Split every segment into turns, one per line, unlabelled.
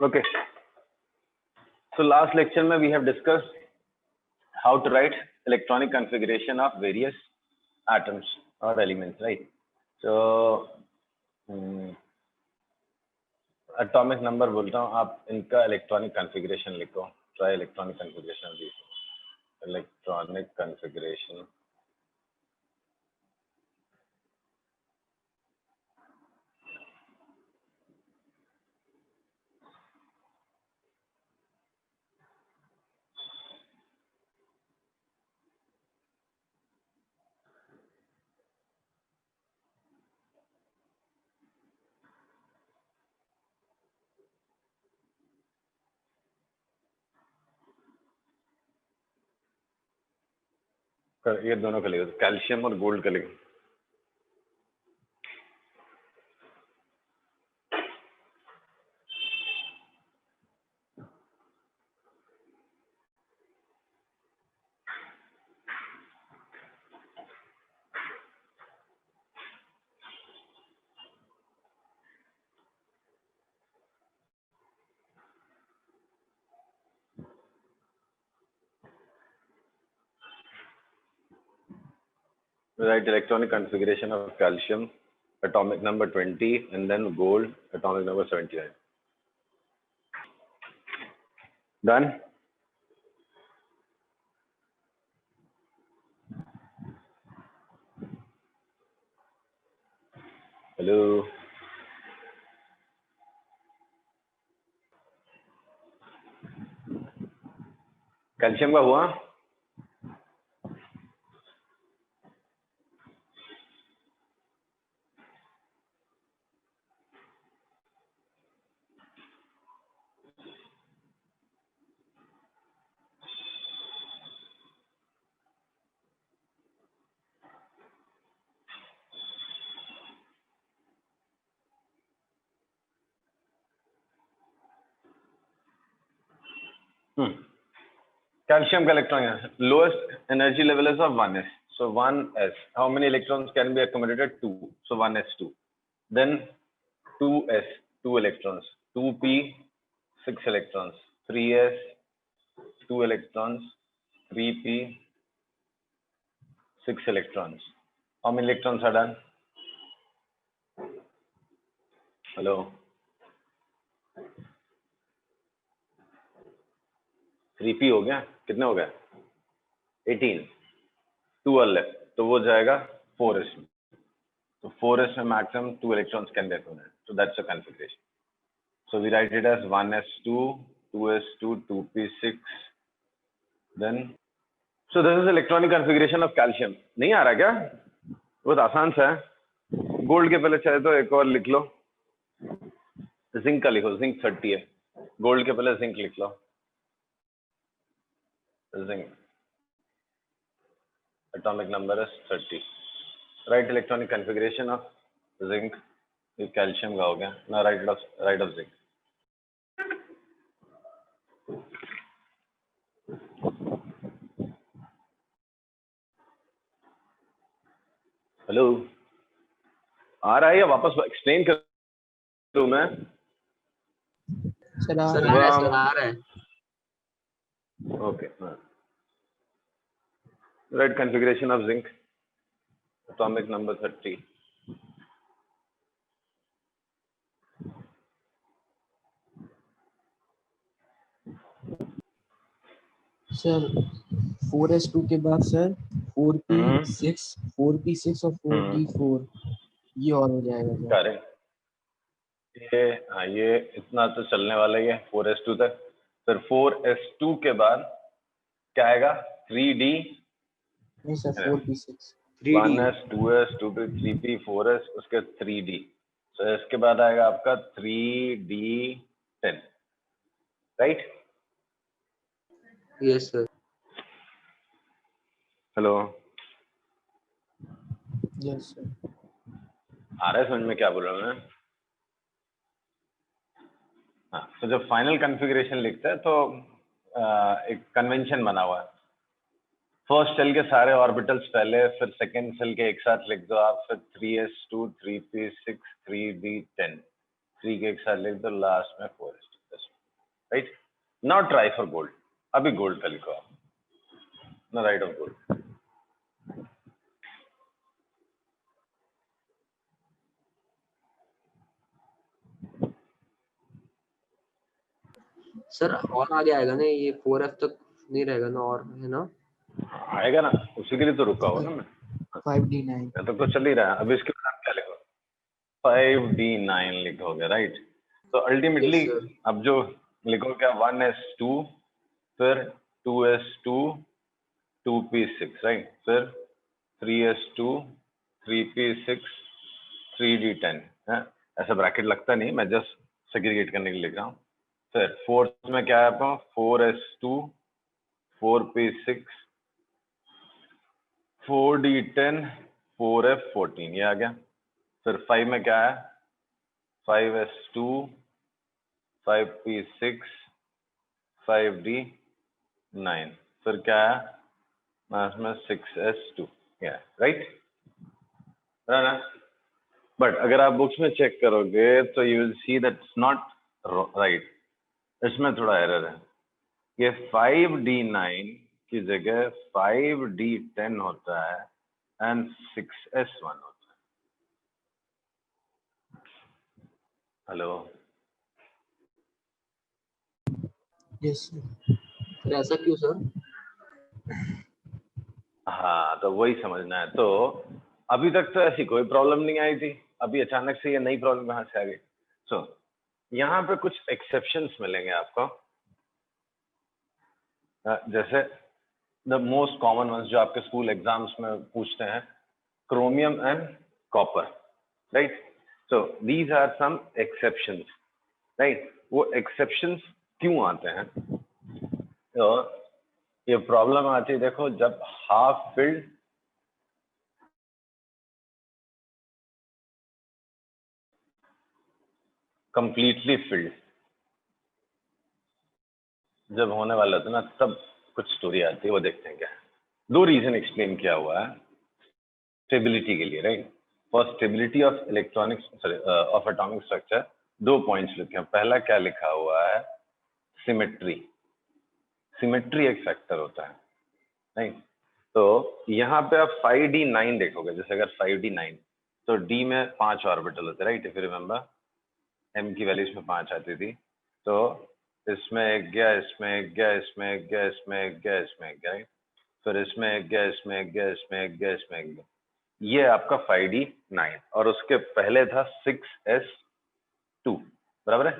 Okay. So last lecture में we have discussed how to write electronic configuration of various atoms or elements, right? So atomic number बोलता हूँ, आप इनका electronic configuration लिखो. Try electronic configuration of these. Electronic configuration. ये दोनों का लिखो, कैल्शियम और गोल्ड का लिखो. Write electronic configuration of calcium, atomic number 20, and then gold, atomic number 79. Done? Hello? Calcium का हुआ? Calcium electron, lowest energy level is of 1s. So 1s. How many electrons can be accommodated? 2. So 1s2. Then 2s, 2 electrons. 2p, 6 electrons. 3s, 2 electrons. 3p, 6 electrons. How many electrons are done? Hello? 3p हो गया, कितने हो गए? 18. 12 है, तो वो जाएगा 4s. So 4s में maximum 2 electrons can be accommodated. So that's the configuration. So we write it as 1s2, 2s2, 2p6. Then, so this is electronic configuration of calcium. नहीं आ रहा क्या? बहुत आसान सा है. गोल्ड के पहले चाहे तो एक और लिख लो. जिंक का लिखो, जिंक 30 है. गोल्ड के पहले जिंक लिख लो. Zinc. Atomic number is 30. Write electronic configuration of zinc. ये calcium का हो गया. Now write of zinc. Hello. आ रहा है या वापस explain करूँ मैं?
सर आ रहा है.
Okay. Write configuration of zinc. Atomic number 30.
Sir 4s2 के बाद सर 4p6 और 4d4 ये और हो जाएगा सर.
करेक्ट. ये इतना तो चलने वाला ही है 4s2 तक. फिर 4s2 के बाद क्या आएगा? 3d.
नहीं sir 4p6
1s 2s 2p 3p 4s उसके 3d. तो इसके बाद आएगा आपका 3d10. Right?
Yes sir.
Hello.
Yes sir.
आ रहा है समझ में क्या बोल रहा हूँ मैं? हाँ. तो जब फाइनल कॉन्फ़िगरेशन लिखते हैं तो एक कन्वेंशन बना हुआ है. फर्स्ट सेल के सारे ऑर्बिटल्स पहले, फिर सेकंड सेल के एक साथ लिख दो आप, फिर 3s2 3p6 3d10 3 के एक साथ लिख दो, लास्ट में 4s2. Right. Now try for gold. अभी गोल्ड का लिखो आप. ना राइट ऑफ गोल्ड.
सर और आगे आएगा ना, ये 4F तक नहीं रहेगा ना, और है ना?
आएगा ना, उसी के लिए तो रुका हुआ ना मैं.
5D9.
तो चल ही रहा है. अभी इसके बाद क्या लिखो? 5D9 लिखोगे, राइट. तो अल्टीमेटली
Yes, sir.
अब जो लिखो क्या, 1s2, फिर 2s2, 2p6, राइट. फिर 3s2, 3p6, 3d10 है. ऐसा ब्रैकेट लगता नहीं, मैं जस्ट सेग्रीगेट करने के लिए लिख रहा हूँ. फिर फोर्थ में क्या है आपका? 4s2, 4p6, 4d10, 4f14, ये आ गया. फिर 5 में क्या है? 5s2, 5p6, 5d9. फिर क्या है? इसमें 6s2, राइट. ना. बट अगर आप बुक्स में चेक करोगे तो you will see that it's not right. इसमें थोड़ा एरर है. ये 5d9 की जगह 5d10 होता है एंड 6s1 होता है. हेलो.
Yes, sir.
फिर ऐसा क्यों सर?
हाँ, तो वही समझना है. तो अभी तक तो ऐसी कोई प्रॉब्लम नहीं आई थी. अभी अचानक से ये नई प्रॉब्लम कहाँ से आ गई? सो यहाँ पे कुछ एक्सेप्शंस मिलेंगे आपको. जैसे द मोस्ट कॉमन वंस जो आपके स्कूल एग्जाम्स में पूछते हैं, chromium and copper, right. So these are some exceptions, right. वो एक्सेप्शंस क्यों आते हैं? तो ये प्रॉब्लम आती है, देखो, जब हाफ फिल्ड कंप्लीटली फिल्ड जब होने वाला था ना, तब कुछ स्टोरी आती है. वो देखते हैं क्या है. दो रीजन एक्सप्लेन किया हुआ है स्टेबिलिटी के लिए, right. For stability of electronics, sorry, of atomic structure, 2 points लिखे हैं. पहला क्या लिखा हुआ है? सिमेट्री. सिमेट्री एक फैक्टर होता है, राइट. तो यहाँ पे आप 5d9 देखोगे. जैसे अगर 5d9, तो d में 5 ऑर्बिटल होते हैं, right. If you remember, m की वैल्यू इसमें 5 आती थी. तो इसमें एक गया, इसमें एक गया, इसमें एक गया, इसमें एक गया, इसमें एक गया, राइट. फिर इसमें एक गया, इसमें एक गया, इसमें एक गया, इसमें एक गया. ये आपका 5d9. और उसके पहले था 6s2, बराबर है.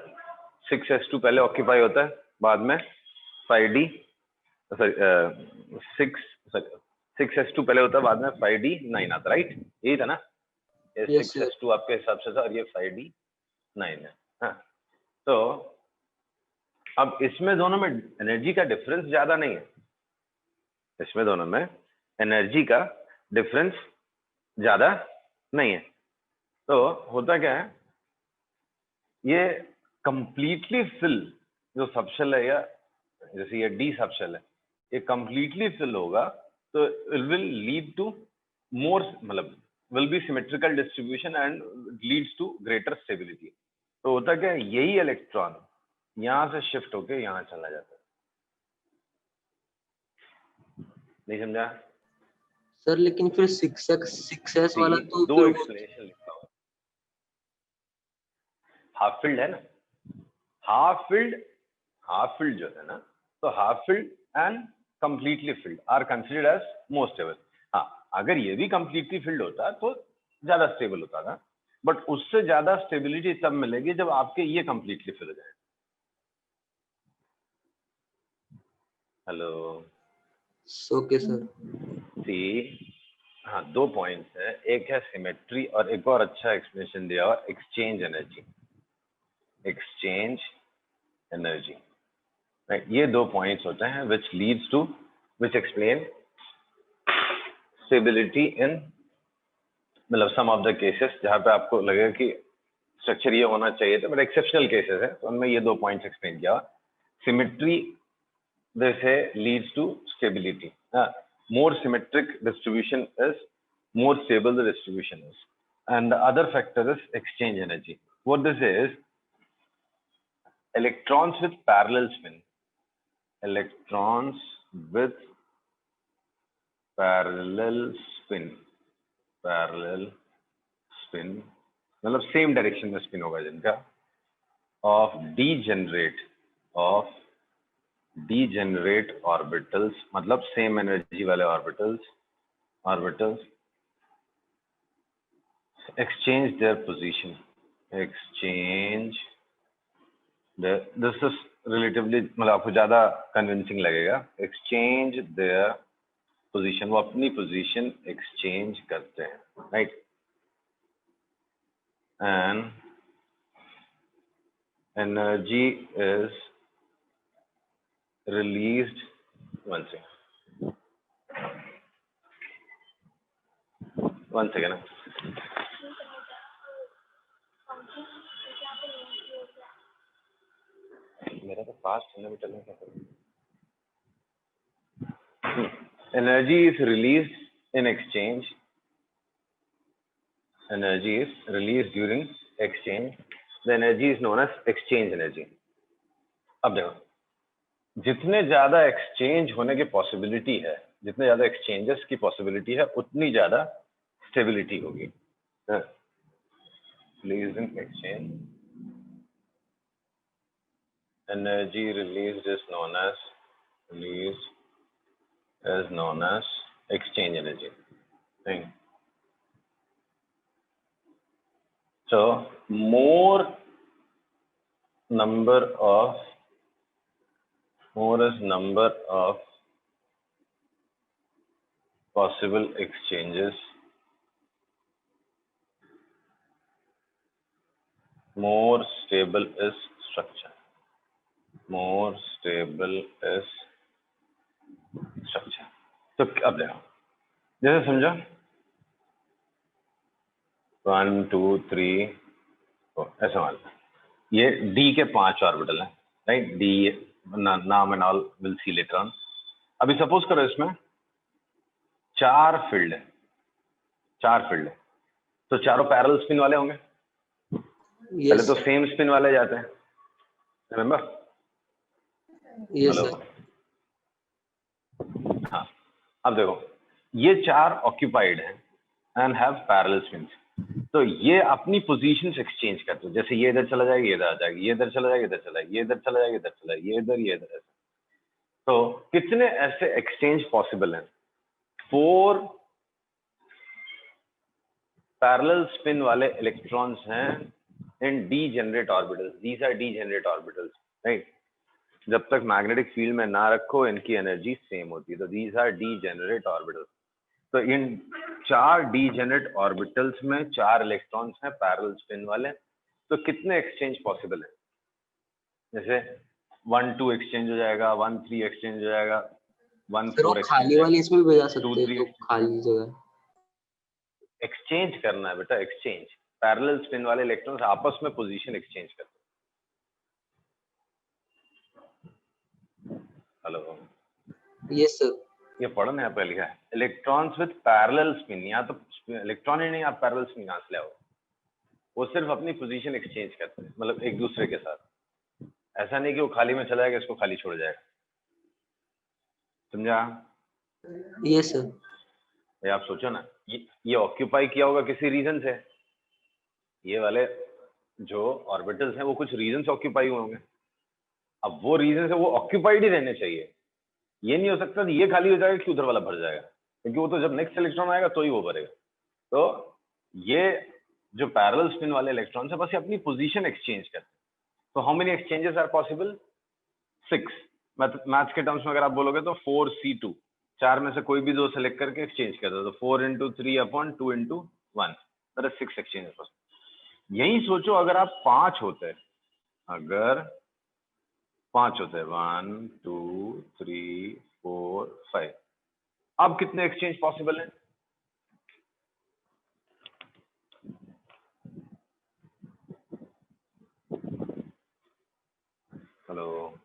6s2 पहले ऑक्यूपाई होता है, बाद में 5d, सॉरी 6s2 पहले होता है, बाद में 5d9 आता, राइट. यही था ना? ये
Yes, sir.
6s2 आपके हिसाब से था और ये 5d9 है. हाँ. तो अब इसमें दोनों में एनर्जी का डिफरेंस ज्यादा नहीं है. इसमें दोनों में एनर्जी का डिफरेंस ज्यादा नहीं है. तो होता क्या है, ये कंप्लीटली फिल जो सबशेल है, या जैसे ये डी सबशेल है, ये कंप्लीटली फिल होगा तो it will lead to more, मतलब will be symmetrical distribution and leads to greater stability. तो होता क्या है, यही इलेक्ट्रॉन यहां से शिफ्ट होके यहां चला जाता है. नहीं समझा?
सर लेकिन फिर 6s वाला तो
दो
फिर
एक्सप्लेनेशन लिखा हुआ. हाफ फिल्ड है ना, हाफ फिल्ड जो है ना, तो half filled and completely filled are considered as more stable. हाँ, अगर ये भी कंप्लीटली फिल्ड होता तो ज्यादा स्टेबल होता था. बट उससे ज्यादा स्टेबिलिटी तब मिलेगी जब आपके ये कंप्लीटली फिल हो जाए. हेलो.
Okay sir.
सी, हाँ, 2 पॉइंट्स है. एक है सिमेट्री और एक और अच्छा एक्सप्लेनेशन दिया हुआ, exchange energy. Exchange energy, right. ये 2 पॉइंट्स होते हैं which explain stability in, मतलब सम ऑफ द केसेस जहां पे आपको लगेगा कि स्ट्रक्चर ये होना चाहिए था, बट एक्सेप्शनल केसेस है, तो उनमें ये 2 पॉइंट्स एक्सप्लेन किया. सिमेट्री जैसे leads to stability. More symmetric distribution is more stable the distribution is, and the other factor is exchange energy. What this is, electrons with parallel spin, electrons with parallel spin मतलब same direction में spin होगा जिनका, of degenerate orbitals, मतलब same energy वाले orbitals exchange their position, this is relatively मतलब आपको ज्यादा convincing लगेगा, exchange their position, वो अपनी पोजीशन एक्सचेंज करते हैं, right, and energy is released, one second, मेरा तो फास्ट है ना बेटा, क्या करूं? Energy is released in exchange. Energy is released during exchange. The energy is known as exchange energy. अब देखो, जितने ज्यादा एक्सचेंज होने की पॉसिबिलिटी है, जितने ज्यादा एक्सचेंजेस की पॉसिबिलिटी है, उतनी ज्यादा स्टेबिलिटी होगी. Released in exchange. Energy released is known as exchange energy. Right? So more number of possible exchanges, more stable is structure. तो अब देखो, जैसे समझो 1 2 3 4 ऐसा मान लो, ये डी के 5 ऑर्बिटल हैं, राइट, डी नाम and all will see later on. अभी सपोज करो इसमें 4 फील्ड है, तो चारों पैरेलल स्पिन वाले होंगे. पहले तो सेम स्पिन वाले जाते हैं, रिमेंबर?
Yes sir.
हाँ, अब देखो ये 4 ऑक्यूपाइड हैं एंड हैव पैरेलल स्पिन्स, तो ये अपनी पोजीशंस एक्सचेंज करते हैं. जैसे ये इधर चला जाएगा, ये इधर आ जाएगा, ये इधर चला जाएगा, इधर चला जाएगा, ये इधर चला जाएगा, इधर चला जाएगा, ये इधर ऐसा. तो कितने ऐसे एक्सचेंज पॉसिबल हैं? 4 पैरेलल स्पिन वाले इलेक्ट्रॉन्स हैं in degenerate orbitals. These are degenerate orbitals, right. जब तक मैग्नेटिक फील्ड में ना रखो इनकी एनर्जी सेम होती है, तो दीज आर डीजेनरेट ऑर्बिटल्स. तो इन 4 डीजेनरेट ऑर्बिटल्स में 4 इलेक्ट्रॉन्स हैं पैरेलल स्पिन वाले. तो कितने एक्सचेंज पॉसिबल है? जैसे 1 2 एक्सचेंज हो जाएगा, 1 3 एक्सचेंज हो जाएगा, 1 4
खाली वाली इसमें भी भेजा सकते
2
हैं,
3
तो खाली जगह
एक्सचेंज करना है बेटा. एक्सचेंज, पैरेलल स्पिन वाले इलेक्ट्रॉन्स आपस में पोजीशन एक्सचेंज करते हैं. Hello,
yes sir.
ये पढ़ो ना, पहले लिखा है इलेक्ट्रॉन्स विद पैरेलल स्पिन. यहाँ तो इलेक्ट्रॉन ही नहीं, आप पैरेलल स्पिन कहाँ से ले आओ? वो सिर्फ अपनी पोजीशन एक्सचेंज करते हैं, मतलब एक दूसरे के साथ. ऐसा नहीं कि वो खाली में चला जाएगा, इसको खाली छोड़ जाएगा. समझा?
Yes sir.
ये आप सोचो ना, ये ऑक्यूपाई किया होगा किसी रीजन से. ये वाले जो ऑर्बिटल्स हैं वो कुछ रीजन से ऑक्यूपाई हुए होंगे. अब वो रीजन से वो ऑक्यूपाइड ही रहने चाहिए. ये नहीं हो सकता ये खाली हो जाएगा कि उधर वाला भर जाएगा, क्योंकि वो तो जब नेक्स्ट इलेक्ट्रॉन आएगा तो ही वो भरेगा. तो ये जो पैरेलल स्पिन वाले इलेक्ट्रॉन है, बस ये अपनी पोजीशन एक्सचेंज करते हैं. तो how many exchanges are possible? 6. Maths के टर्म्स में अगर आप बोलोगे तो 4c2, 4 में से कोई भी 2 सेलेक्ट करके एक्सचेंज कर दो. तो 4 × 3/2 × 1, दैट इज 6 एक्सचेंजेस. यही सोचो अगर आप 5 होते, अगर 5 होते हैं, 1 2 3 4 5, अब कितने एक्सचेंज पॉसिबल हैं? हेलो,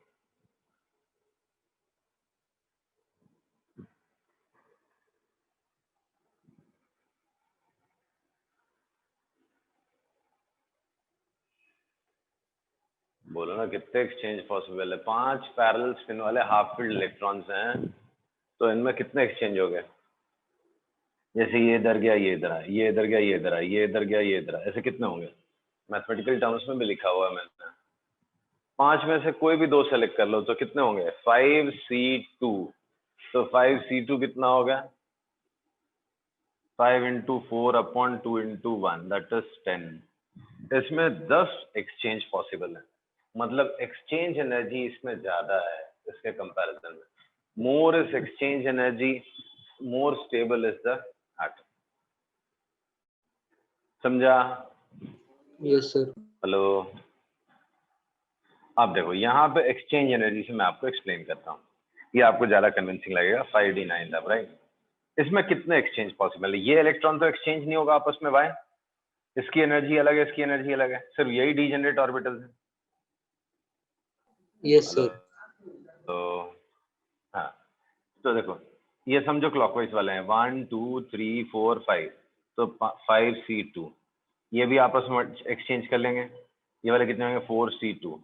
बोलो ना कितने एक्सचेंज पॉसिबल है? 5 पैरेलल स्पिन वाले हाफ फील्ड इलेक्ट्रॉन्स हैं, तो इनमें कितने एक्सचेंज हो गए? जैसे ये इधर गया, ये इधर आया, ये इधर गया, ये इधर आया, ये इधर गया, ये इधर आया, ऐसे कितने होंगे? मैथमेटिकल टर्म्स में भी लिखा हुआ है मैंने। 5 में से कोई भी 2 सेलेक्ट कर लो तो कितने होंगे? 5C2। तो 5C2 कितना हो गया? 5 × 4/2 × 1 दैट इज 10। इसमें 10 एक्सचेंज पॉसिबल है, मतलब एक्सचेंज एनर्जी इसमें ज्यादा है इसके कंपैरिजन में। More is exchange energy, more stable is the atom. समझा?
Yes sir.
हेलो, अब देखो यहाँ पे एक्सचेंज एनर्जी से मैं आपको एक्सप्लेन करता हूँ, ये आपको ज्यादा कन्विंसिंग लगेगा। 5d9 तब, राइट? इसमें कितने एक्सचेंज पॉसिबल है? ये इलेक्ट्रॉन तो एक्सचेंज नहीं होगा आपस में, वाई? इसकी एनर्जी अलग है, इसकी एनर्जी अलग है, सिर्फ यही डीजेनरेट ऑर्बिटल्स है।
Yes
hello,
sir.
तो हाँ, तो देखो ये समझो क्लॉकवाइज वाले हैं, 1 2 3 4 5, तो 5C2 ये भी आपस में एक्सचेंज कर लेंगे। ये वाले कितने होंगे? 4C2।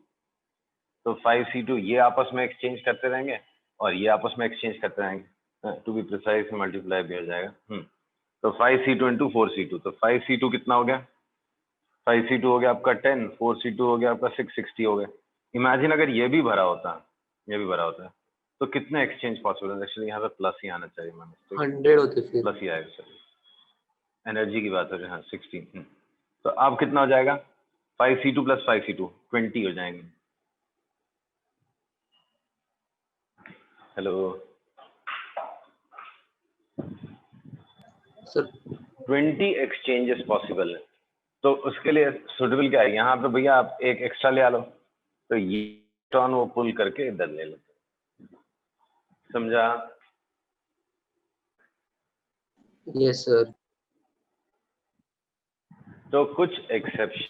तो 5C2 ये आपस में एक्सचेंज करते रहेंगे और ये आपस में एक्सचेंज करते रहेंगे। टू बी प्रिसाइज मल्टीप्लाई भी हो जाएगा। तो 5C2 × 4C2, तो 5C2 कितना हो गया? 5C2 हो गया आपका 10, 4C2 हो गया आपका 660 हो गया। इमेजिन अगर ये भी भरा होता, ये भी भरा होता, तो कितने एक्सचेंज पॉसिबल है? एक्चुअली यहाँ पे प्लस ही आना चाहिए,
100 होते फिर।
प्लस ही आएगा सर। एनर्जी की बात हो रही है, हाँ 16। तो अब कितना हो जाएगा? 5C2 + 5C2 20 हो जाएंगे। हेलो
सर
20 एक्सचेंजेस पॉसिबल है। तो उसके लिए सुटेबल क्या है? यहाँ पे भैया आप एक एक्स्ट्रा ले आ लो, तो ये इलेक्ट्रॉन वो पुल करके इधर ले लो। समझा?
Yes sir.
तो कुछ एक्सेप्शन,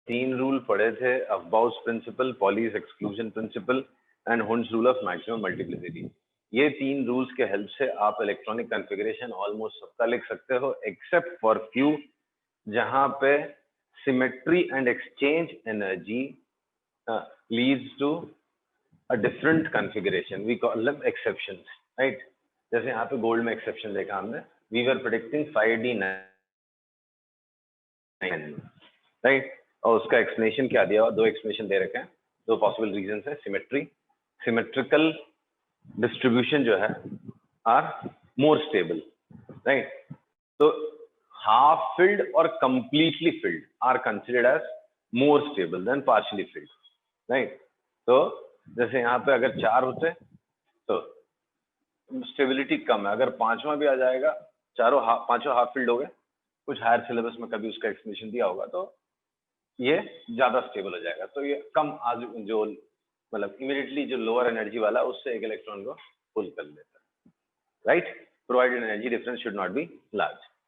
3 रूल पढ़े थे, Aufbau's principle, Pauli's exclusion principle and Hund's rule of maximum multiplicity. ये 3 रूल्स के हेल्प से आप इलेक्ट्रॉनिक कॉन्फ़िगरेशन ऑलमोस्ट सबका लिख सकते हो, एक्सेप्ट फॉर फ्यू जहां पे symmetry and exchange energy leads to a different configuration, we call them exceptions, right? जैसे यहाँ पे गोल्ड में एक्सेप्शन देखा हमने, we were predicting 5d9, right? और उसका एक्सप्लेनेशन क्या दिया? 2 एक्सप्लेनेशन दे रखे हैं, 2 पॉसिबल रीजन है। सिमेट्री, सिमेट्रिकल डिस्ट्रीब्यूशन जो है आर मोर स्टेबल, राइट? तो हाफ फिल्ड और completely filled are considered as more stable than partially filled, right? तो जैसे यहाँ पे अगर 4 होते तो स्टेबिलिटी कम है, अगर 5वां भी आ जाएगा, पांचों हाफ फील्ड हो गए, कुछ हायर सिलेबस में कभी उसका एक्सप्लेनेशन दिया होगा, तो ये ज्यादा स्टेबल हो जाएगा। तो ये कम आज जो मतलब इमीडिएटली जो लोअर एनर्जी वाला उससे एक इलेक्ट्रॉन को पुल कर लेता है, right? Provided energy difference should not be large.